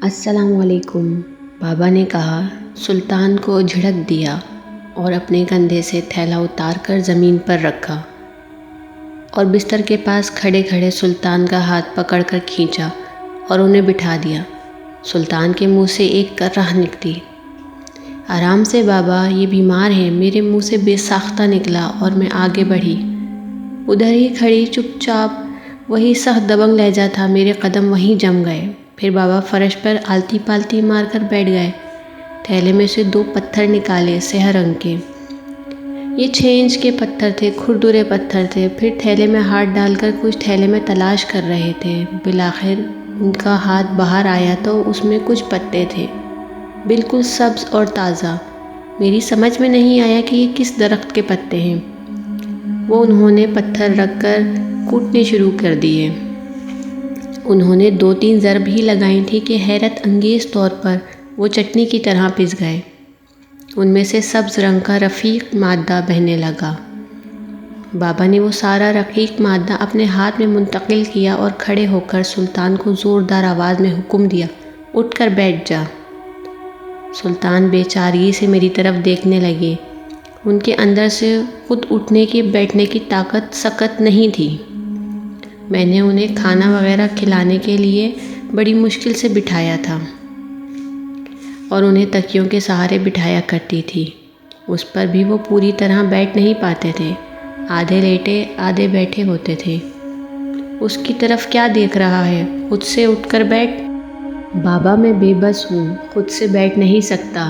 السلام علیکم۔ بابا نے کہا، سلطان کو جھڑک دیا اور اپنے کندھے سے تھیلا اتار کر زمین پر رکھا اور بستر کے پاس کھڑے کھڑے سلطان کا ہاتھ پکڑ کر کھینچا اور انہیں بٹھا دیا۔ سلطان کے منہ سے ایک کرراہ نکلی، آرام سے بابا، یہ بیمار ہیں۔ میرے منہ سے بے ساختہ نکلا اور میں آگے بڑھی۔ ادھر ہی کھڑی چپ چاپ وہی سخت دبنگ لہجہ تھا، میرے قدم وہیں جم گئے۔ پھر بابا فرش پر آلتی پالتی مار کر بیٹھ گئے۔ تھیلے میں سے 2 پتھر نکالے، سیاہ رنگ کے۔ یہ 6 انچ کے پتھر تھے، کھردرے پتھر تھے۔ پھر تھیلے میں ہاتھ ڈال کر کچھ تھیلے میں تلاش کر رہے تھے۔ بالآخر ان کا ہاتھ باہر آیا تو اس میں کچھ پتے تھے، بالکل سبز اور تازہ۔ میری سمجھ میں نہیں آیا کہ یہ کس درخت کے پتے ہیں۔ وہ انہوں نے پتھر رکھ کر کوٹنے شروع کر دیے۔ انہوں نے 2-3 ضرب ہی لگائی تھی کہ حیرت انگیز طور پر وہ چٹنی کی طرح پس گئے۔ ان میں سے سبز رنگ کا رقیق مادہ بہنے لگا۔ بابا نے وہ سارا رقیق مادہ اپنے ہاتھ میں منتقل کیا اور کھڑے ہو کر سلطان کو زوردار آواز میں حکم دیا، اٹھ کر بیٹھ جا۔ سلطان بے چارگی سے میری طرف دیکھنے لگے۔ ان کے اندر سے خود اٹھنے کی بیٹھنے کی طاقت سقط نہیں تھی۔ میں نے انہیں کھانا وغیرہ کھلانے کے لیے بڑی مشکل سے بٹھایا تھا اور انہیں تکیوں کے سہارے بٹھایا کرتی تھی۔ اس پر بھی وہ پوری طرح بیٹھ نہیں پاتے تھے، آدھے لیٹے آدھے بیٹھے ہوتے تھے۔ اس کی طرف کیا دیکھ رہا ہے؟ خود سے اٹھ کر بیٹھ۔ بابا، میں بے بس ہوں، خود سے بیٹھ نہیں سکتا۔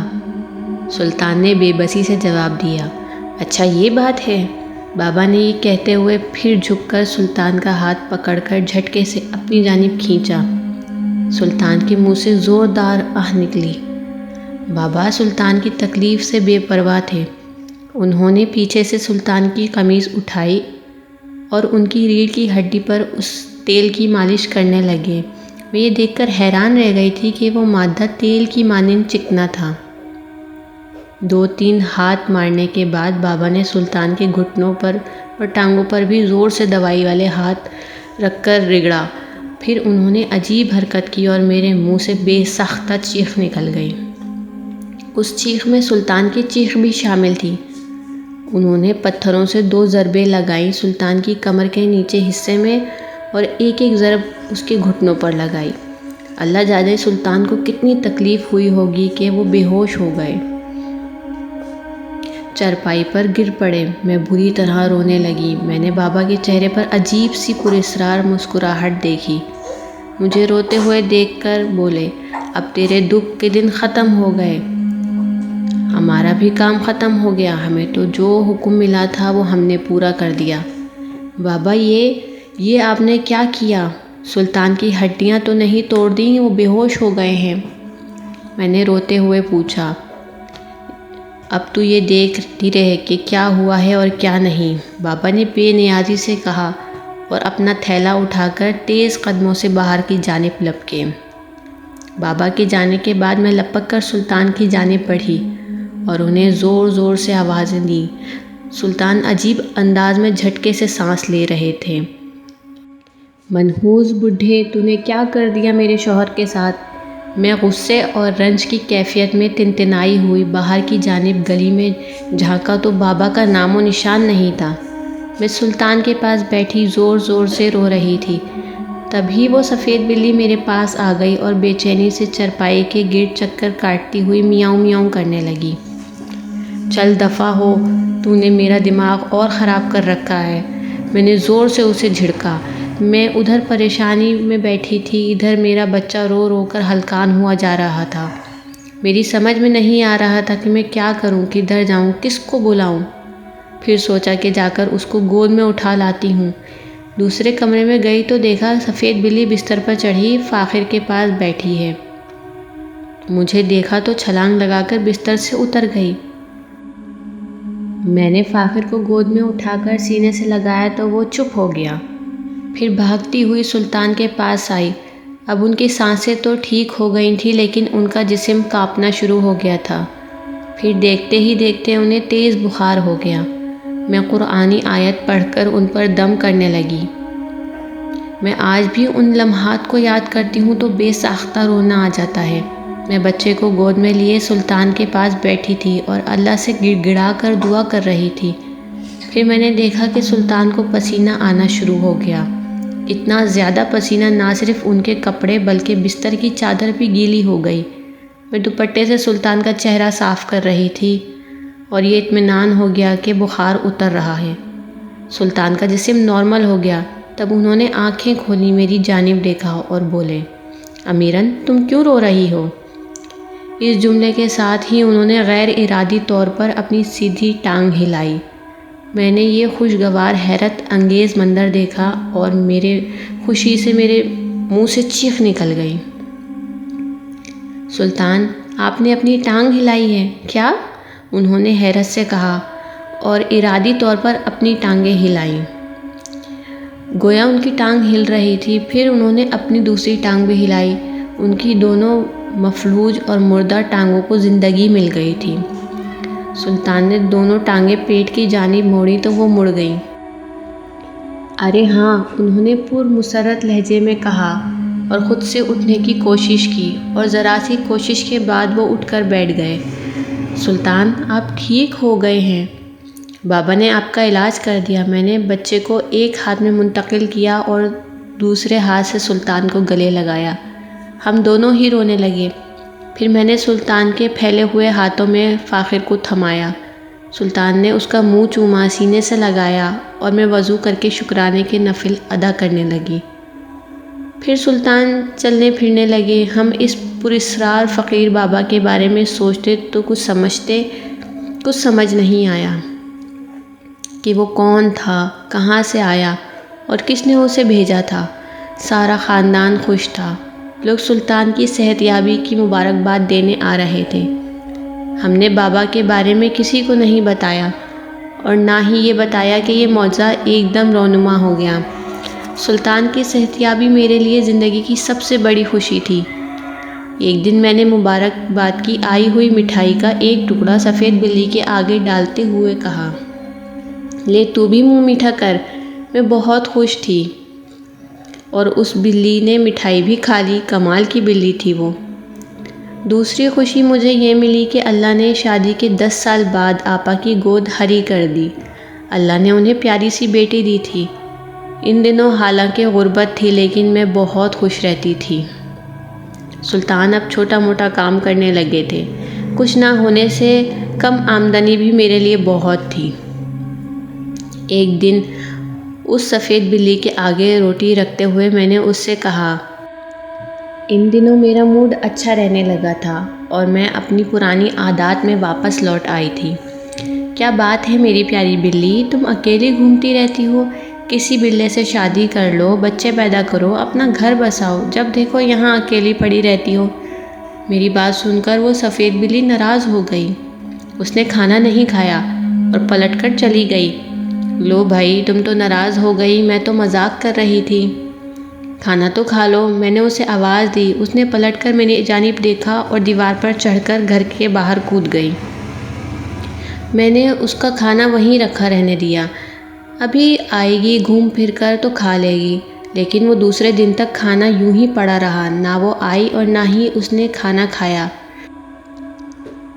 سلطان نے بے بسی سے جواب دیا۔ اچھا یہ بات ہے؟ بابا نے یہ کہتے ہوئے پھر جھک کر سلطان کا ہاتھ پکڑ کر جھٹکے سے اپنی جانب کھینچا۔ سلطان کے منہ سے زوردار آہ نکلی۔ بابا سلطان کی تکلیف سے بے پرواہ تھے۔ انہوں نے پیچھے سے سلطان کی قمیض اٹھائی اور ان کی ریڑھ کی ہڈی پر اس تیل کی مالش کرنے لگے۔ میں یہ دیکھ کر حیران رہ گئی تھی کہ وہ مادہ تیل کی مانند چکنا تھا۔ 2-3 ہاتھ مارنے کے بعد بابا نے سلطان کے گھٹنوں پر اور ٹانگوں پر بھی زور سے دوائی والے ہاتھ رکھ کر رگڑا۔ پھر انہوں نے عجیب حرکت کی اور میرے منہ سے بے ساختہ چیخ نکل گئی۔ اس چیخ میں سلطان کی چیخ بھی شامل تھی۔ انہوں نے پتھروں سے 2 ضربیں لگائیں سلطان کی کمر کے نیچے حصے میں اور ایک ضرب اس کے گھٹنوں پر لگائی۔ اللہ جانے سلطان کو کتنی تکلیف ہوئی ہوگی کہ وہ بے ہوش ہو گئے۔ چارپائی پر گر پڑے۔ میں بری طرح رونے لگی۔ میں نے بابا کے چہرے پر عجیب سی پراسرار مسکراہٹ دیکھی۔ مجھے روتے ہوئے دیکھ کر بولے، اب تیرے دکھ کے دن ختم ہو گئے، ہمارا بھی کام ختم ہو گیا۔ ہمیں تو جو حکم ملا تھا وہ ہم نے پورا کر دیا۔ بابا یہ آپ نے کیا کیا؟ سلطان کی ہڈیاں تو نہیں توڑ دیں؟ وہ بے ہوش ہو گئے ہیں۔ میں نے روتے ہوئے پوچھا، اب تو یہ دیکھتی رہے کہ کیا ہوا ہے اور کیا نہیں، بابا نے بے نیازی سے کہا اور اپنا تھیلا اٹھا کر تیز قدموں سے باہر کی جانب لپکے۔ بابا کے جانے کے بعد میں لپک کر سلطان کی جانب بڑھی اور انہیں زور زور سے آوازیں دیں۔ سلطان عجیب انداز میں جھٹکے سے سانس لے رہے تھے۔ منحوس بڈھے، تو نے کیا کر دیا میرے شوہر کے ساتھ؟ میں غصے اور رنج کی کیفیت میں تنتنائی ہوئی باہر کی جانب گلی میں جھانکا تو بابا کا نام و نشان نہیں تھا۔ میں سلطان کے پاس بیٹھی زور زور سے رو رہی تھی۔ تبھی وہ سفید بلی میرے پاس آ گئی اور بے چینی سے چرپائی کے گرد چکر کاٹتی ہوئی میاؤں میاؤں کرنے لگی۔ چل دفع ہو، تو نے میرا دماغ اور خراب کر رکھا ہے۔ میں نے زور سے اسے جھڑکا۔ میں ادھر پریشانی میں بیٹھی تھی، ادھر میرا بچہ رو رو کر ہلکان ہوا جا رہا تھا۔ میری سمجھ میں نہیں آ رہا تھا کہ میں کیا کروں، کدھر جاؤں، کس کو بلاؤں۔ پھر سوچا کہ جا کر اس کو گود میں اٹھا لاتی ہوں۔ دوسرے کمرے میں گئی تو دیکھا سفید بلی بستر پر چڑھی فاخر کے پاس بیٹھی ہے۔ مجھے دیکھا تو چھلانگ لگا کر بستر سے اتر گئی۔ میں نے فاخر کو گود میں اٹھا کر سینے سے لگایا تو وہ چپ ہو گیا۔ پھر بھاگتی ہوئی سلطان کے پاس آئی۔ اب ان کی سانسیں تو ٹھیک ہو گئی تھیں لیکن ان کا جسم کانپنا شروع ہو گیا تھا۔ پھر دیکھتے ہی دیکھتے انہیں تیز بخار ہو گیا۔ میں قرآنی آیت پڑھ کر ان پر دم کرنے لگی۔ میں آج بھی ان لمحات کو یاد کرتی ہوں تو بے ساختہ رونا آ جاتا ہے۔ میں بچے کو گود میں لیے سلطان کے پاس بیٹھی تھی اور اللہ سے گڑ گڑا کر دعا کر رہی تھی۔ پھر میں نے دیکھا کہ سلطان کو پسینہ آنا شروع ہو گیا۔ اتنا زیادہ پسینہ نہ صرف ان کے کپڑے بلکہ بستر کی چادر بھی گیلی ہو گئی۔ میں دوپٹے سے سلطان کا چہرہ صاف کر رہی تھی اور یہ اطمینان ہو گیا کہ بخار اتر رہا ہے۔ سلطان کا جسم نارمل ہو گیا۔ تب انہوں نے آنکھیں کھولی، میری جانب دیکھا اور بولے، امیرن تم کیوں رو رہی ہو؟ اس جملے کے ساتھ ہی انہوں نے غیر ارادی طور پر اپنی سیدھی ٹانگ ہلائی۔ میں نے یہ خوشگوار حیرت انگیز منظر دیکھا اور میرے خوشی سے میرے منہ سے چیخ نکل گئی۔ سلطان، آپ نے اپنی ٹانگ ہلائی ہے کیا؟ انہوں نے حیرت سے کہا اور ارادی طور پر اپنی ٹانگیں ہلائیں۔ گویا ان کی ٹانگ ہل رہی تھی۔ پھر انہوں نے اپنی دوسری ٹانگ بھی ہلائی۔ ان کی دونوں مفلوج اور مردہ ٹانگوں کو زندگی مل گئی تھی۔ سلطان نے دونوں ٹانگیں پیٹ کی جانب موڑی تو وہ مڑ گئیں۔ ارے ہاں، انہوں نے پرمسرت لہجے میں کہا اور خود سے اٹھنے کی کوشش کی اور ذرا سی کوشش کے بعد وہ اٹھ کر بیٹھ گئے۔ سلطان، آپ ٹھیک ہو گئے ہیں؟ بابا نے آپ کا علاج کر دیا۔ میں نے بچے کو ایک ہاتھ میں منتقل کیا اور دوسرے ہاتھ سے سلطان کو گلے لگایا۔ ہم دونوں ہی رونے لگے۔ پھر میں نے سلطان کے پھیلے ہوئے ہاتھوں میں فاخر کو تھمایا۔ سلطان نے اس کا منہ چوما، سینے سے لگایا اور میں وضو کر کے شکرانے کے نفل ادا کرنے لگی۔ پھر سلطان چلنے پھرنے لگے۔ ہم اس پراسرار فقیر بابا کے بارے میں سوچتے تو کچھ سمجھ نہیں آیا کہ وہ کون تھا، کہاں سے آیا اور کس نے اسے بھیجا تھا۔ سارا خاندان خوش تھا۔ لوگ سلطان کی صحت یابی کی مبارکباد دینے آ رہے تھے۔ ہم نے بابا کے بارے میں کسی کو نہیں بتایا اور نہ ہی یہ بتایا کہ یہ معجزہ ایک دم رونما ہو گیا۔ سلطان کی صحت یابی میرے لیے زندگی کی سب سے بڑی خوشی تھی۔ ایک دن میں نے مبارکباد کی آئی ہوئی مٹھائی کا ایک ٹکڑا سفید بلی کے آگے ڈالتے ہوئے کہا، لے تو بھی منہ میٹھا کر۔ میں بہت خوش تھی اور اس بلی نے مٹھائی بھی کھا لی۔ کمال کی بلی تھی وہ۔ دوسری خوشی مجھے یہ ملی کہ اللہ نے شادی کے 10 سال بعد آپا کی گود ہری کر دی۔ اللہ نے انہیں پیاری سی بیٹی دی تھی۔ ان دنوں حالانکہ غربت تھی لیکن میں بہت خوش رہتی تھی۔ سلطان اب چھوٹا موٹا کام کرنے لگے تھے۔ کچھ نہ ہونے سے کم آمدنی بھی میرے لیے بہت تھی۔ ایک دن اس سفید بلی کے آگے روٹی رکھتے ہوئے میں نے اس سے کہا، ان دنوں میرا موڈ اچھا رہنے لگا تھا اور میں اپنی پرانی عادات میں واپس لوٹ آئی تھی۔ کیا بات ہے میری پیاری بلی، تم اکیلی گھومتی رہتی ہو؟ کسی بلے سے شادی کر لو، بچے پیدا کرو، اپنا گھر بساؤ، جب دیکھو یہاں اکیلی پڑی رہتی ہو۔ میری بات سن کر وہ سفید بلی ناراض ہو گئی۔ اس نے کھانا نہیں کھایا اور پلٹ کر چلی گئی۔ لو بھائی، تم تو ناراض ہو گئی، میں تو مذاق کر رہی تھی۔ کھانا تو کھا لو، میں نے اسے آواز دی۔ اس نے پلٹ کر میری جانب دیکھا اور دیوار پر چڑھ کر گھر کے باہر کود گئی۔ میں نے اس کا کھانا وہیں رکھا رہنے دیا۔ ابھی آئے گی گھوم پھر کر تو کھا لے گی۔ لیکن وہ دوسرے دن تک کھانا یوں ہی پڑا رہا، نہ وہ آئی اور نہ ہی اس نے کھانا کھایا۔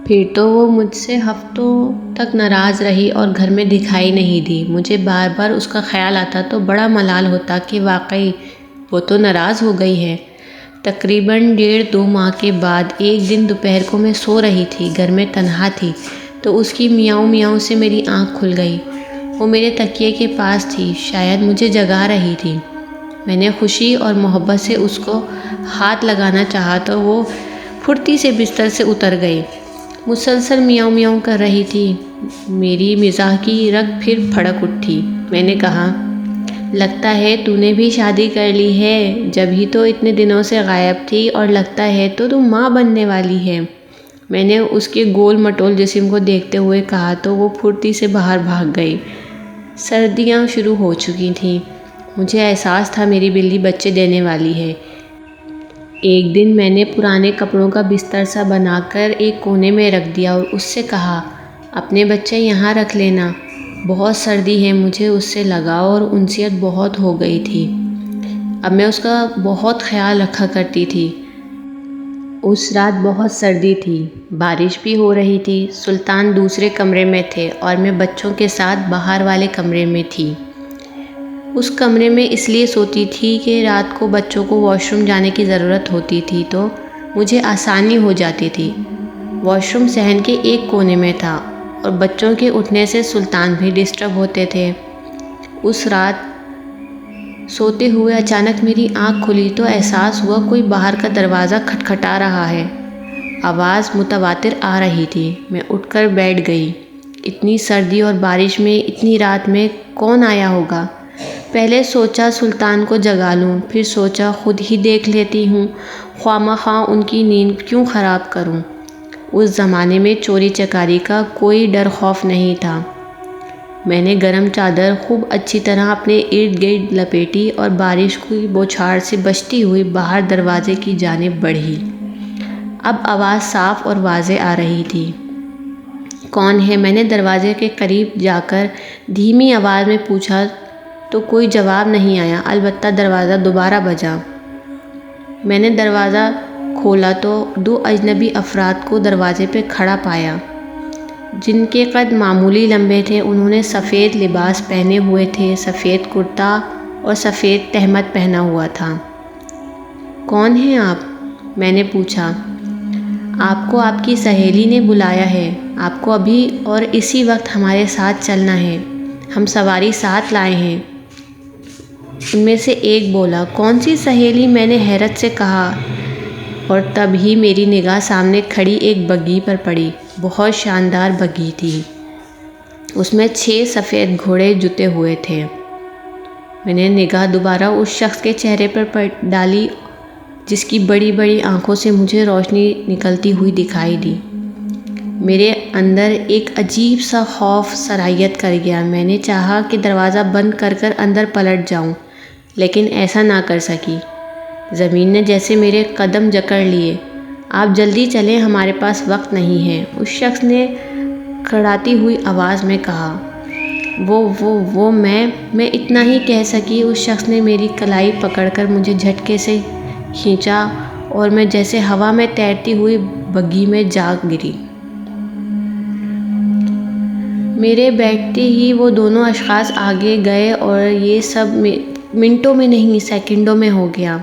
پھر تو وہ مجھ سے ہفتوں تک ناراض رہی اور گھر میں دکھائی نہیں دی۔ مجھے بار بار اس کا خیال آتا تو بڑا ملال ہوتا کہ واقعی وہ تو ناراض ہو گئی ہے۔ تقریباً 1.5-2 ماہ کے بعد ایک دن دوپہر کو میں سو رہی تھی، گھر میں تنہا تھی، تو اس کی میاؤں میاؤں سے میری آنکھ کھل گئی۔ وہ میرے تکیے کے پاس تھی، شاید مجھے جگا رہی تھی۔ میں نے خوشی اور محبت سے اس کو ہاتھ لگانا چاہا تو وہ پھرتی سے بستر سے اتر گئی۔ مسلسل میاؤں میاؤں کر رہی تھی۔ میری مزاح کی رگ پھر پھڑک اٹھی۔ میں نے کہا، لگتا ہے تو نے بھی شادی کر لی ہے، جب ہی تو اتنے دنوں سے غائب تھی اور لگتا ہے تو تم ماں بننے والی ہے۔ میں نے اس کے گول مٹول جسم کو دیکھتے ہوئے کہا تو وہ پھرتی سے باہر بھاگ گئی۔ سردیاں شروع ہو چکی تھیں۔ مجھے احساس تھا میری بلی بچے دینے والی ہے۔ ایک دن میں نے پرانے کپڑوں کا بستر سا بنا کر ایک کونے میں رکھ دیا اور اس سے کہا، اپنے بچے یہاں رکھ لینا، بہت سردی ہے۔ مجھے اس سے لگاؤ اور انسیت بہت ہو گئی تھی۔ اب میں اس کا بہت خیال رکھا کرتی تھی۔ اس رات بہت سردی تھی، بارش بھی ہو رہی تھی۔ سلطان دوسرے کمرے میں تھے اور میں بچوں کے ساتھ باہر والے کمرے میں تھی۔ اس کمرے میں اس لیے سوتی تھی کہ رات کو بچوں کو واش روم جانے کی ضرورت ہوتی تھی تو مجھے آسانی ہو جاتی تھی۔ واش روم صحن کے ایک کونے میں تھا اور بچوں کے اٹھنے سے سلطان بھی ڈسٹرب ہوتے تھے۔ اس رات سوتے ہوئے اچانک میری آنکھ کھلی تو احساس ہوا کوئی باہر کا دروازہ کھٹکھٹا رہا ہے۔ آواز متواتر آ رہی تھی۔ میں اٹھ کر بیٹھ گئی۔ اتنی سردی اور بارش میں اتنی رات میں کون آیا ہوگا؟ پہلے سوچا سلطان کو جگا لوں، پھر سوچا خود ہی دیکھ لیتی ہوں، خواہ مخواہ ان کی نیند کیوں خراب کروں۔ اس زمانے میں چوری چکاری کا کوئی ڈر خوف نہیں تھا۔ میں نے گرم چادر خوب اچھی طرح اپنے ارد گرد لپیٹی اور بارش کی بوچھار سے بچتی ہوئی باہر دروازے کی جانب بڑھی۔ اب آواز صاف اور واضح آ رہی تھی۔ کون ہے؟ میں نے دروازے کے قریب جا کر دھیمی آواز میں پوچھا تو کوئی جواب نہیں آیا، البتہ دروازہ دوبارہ بجا۔ میں نے دروازہ کھولا تو دو اجنبی افراد کو دروازے پہ کھڑا پایا، جن کے قد معمولی لمبے تھے۔ انہوں نے سفید لباس پہنے ہوئے تھے، سفید کرتا اور سفید تہمت پہنا ہوا تھا۔ کون ہیں آپ؟ میں نے پوچھا۔ آپ کو آپ کی سہیلی نے بلایا ہے، آپ کو ابھی اور اسی وقت ہمارے ساتھ چلنا ہے، ہم سواری ساتھ لائے ہیں۔ ان میں سے ایک بولا۔ کون سی سہیلی؟ میں نے حیرت سے کہا، اور تب ہی میری نگاہ سامنے کھڑی ایک بگھی پر پڑی۔ بہت شاندار بگھی تھی، اس میں 6 سفید گھوڑے جتے ہوئے تھے۔ میں نے نگاہ دوبارہ اس شخص کے چہرے پر ڈالی جس کی بڑی بڑی آنکھوں سے مجھے روشنی نکلتی ہوئی دکھائی دی۔ میرے اندر ایک عجیب سا خوف سرایت کر گیا۔ میں نے چاہا کہ دروازہ بند کر کر اندر پلٹ جاؤں، لیکن ایسا نہ کر سکی۔ زمین نے جیسے میرے قدم جکڑ لیے۔ آپ جلدی چلیں، ہمارے پاس وقت نہیں ہے، اس شخص نے کڑھاتی ہوئی آواز میں کہا۔ وہ میں اتنا ہی کہہ سکی۔ اس شخص نے میری کلائی پکڑ کر مجھے جھٹکے سے کھینچا اور میں جیسے ہوا میں تیرتی ہوئی بگھی میں جا گری۔ میرے بیٹھتے ہی وہ دونوں اشخاص آگے گئے اور یہ سب منٹوں میں نہیں سیکنڈوں میں ہو گیا۔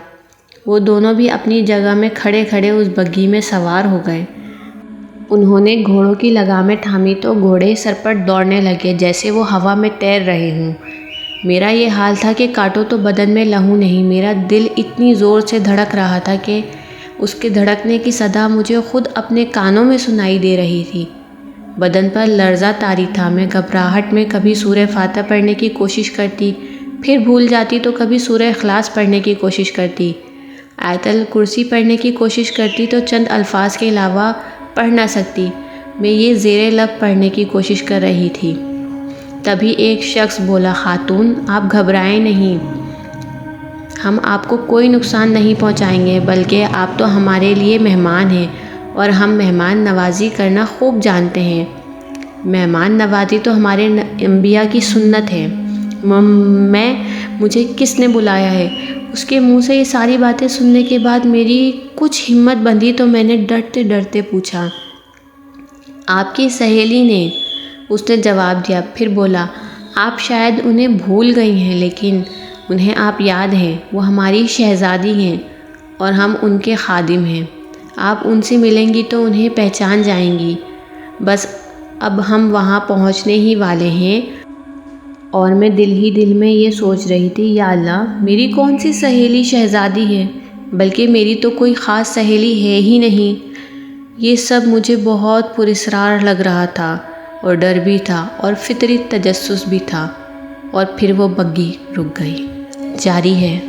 وہ دونوں بھی اپنی جگہ میں کھڑے کھڑے اس بگھی میں سوار ہو گئے۔ انہوں نے گھوڑوں کی لگامیں تھامی تو گھوڑے سرپٹ دوڑنے لگے جیسے وہ ہوا میں تیر رہے ہوں۔ میرا یہ حال تھا کہ کاٹو تو بدن میں لہو نہیں۔ میرا دل اتنی زور سے دھڑک رہا تھا کہ اس کے دھڑکنے کی صدا مجھے خود اپنے کانوں میں سنائی دے رہی تھی۔ بدن پر لرزہ طاری تھا۔ میں گھبراہٹ میں کبھی سورہ فاتحہ پڑھنے کی کوشش کرتی، پھر بھول جاتی تو کبھی سورہ اخلاص پڑھنے کی کوشش کرتی، آیت الکرسی پڑھنے کی کوشش کرتی تو چند الفاظ کے علاوہ پڑھ نہ سکتی۔ میں یہ زیر لب پڑھنے کی کوشش کر رہی تھی۔ تبھی ایک شخص بولا، خاتون آپ گھبرائیں نہیں، ہم آپ کو کوئی نقصان نہیں پہنچائیں گے، بلکہ آپ تو ہمارے لیے مہمان ہیں اور ہم مہمان نوازی کرنا خوب جانتے ہیں۔ مہمان نوازی تو ہمارے انبیاء کی سنت ہے۔ مجھے کس نے بلایا ہے؟ اس کے منہ سے یہ ساری باتیں سننے کے بعد میری کچھ ہمت بندھی تو میں نے ڈرتے ڈرتے پوچھا، آپ کی سہیلی نے؟ اس نے جواب دیا، پھر بولا، آپ شاید انہیں بھول گئی ہیں لیکن انہیں آپ یاد ہیں، وہ ہماری شہزادی ہیں اور ہم ان کے خادم ہیں۔ آپ ان سے ملیں گی تو انہیں پہچان جائیں گی۔ بس اب ہم وہاں پہنچنے ہی والے ہیں۔ اور میں دل ہی دل میں یہ سوچ رہی تھی، یا اللہ، میری کون سی سہیلی شہزادی ہے، بلکہ میری تو کوئی خاص سہیلی ہے ہی نہیں۔ یہ سب مجھے بہت پراسرار لگ رہا تھا اور ڈر بھی تھا اور فطری تجسس بھی تھا۔ اور پھر وہ بگھی رک گئی۔ جاری ہے۔